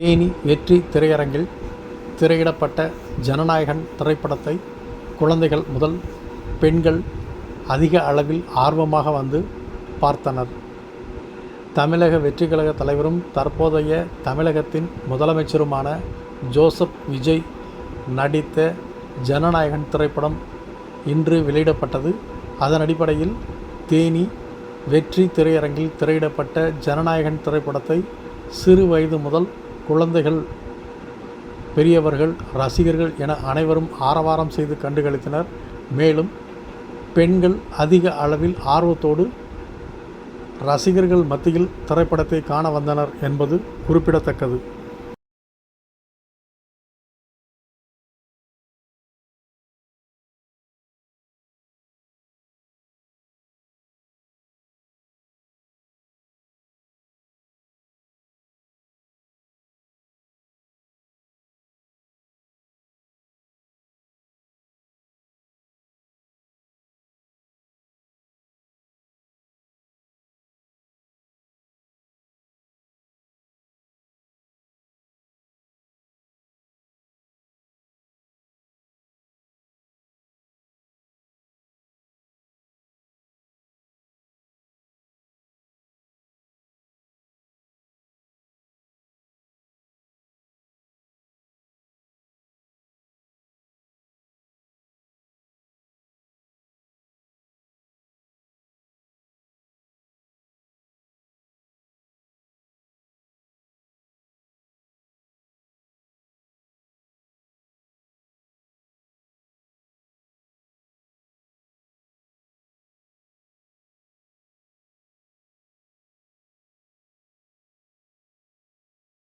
தேனி வெற்றி திரையரங்கில் திரையிடப்பட்ட ஜனநாயகன் திரைப்படத்தை குழந்தைகள் முதல் பெண்கள் அதிக அளவில் ஆர்வமாக வந்து பார்த்தனர். தமிழக வெற்றிக் கழக தலைவரும் தற்போதைய தமிழகத்தின் முதலமைச்சருமான ஜோசப் விஜய் நடித்த ஜனநாயகன் திரைப்படம் இன்று வெளியிடப்பட்டது. அதன் அடிப்படையில் தேனி வெற்றி திரையரங்கில் திரையிடப்பட்ட ஜனநாயகன் திரைப்படத்தை சிறு வயது முதல் குழந்தைகள், பெரியவர்கள், ரசிகர்கள் என அனைவரும் ஆரவாரம் செய்து கண்டுகளித்தனர். மேலும் பெண்கள் அதிக அளவில் ஆர்வத்தோடு ரசிகர்கள் மத்தியில் திரைப்படத்தை காண வந்தனர் என்பது குறிப்பிடத்தக்கது.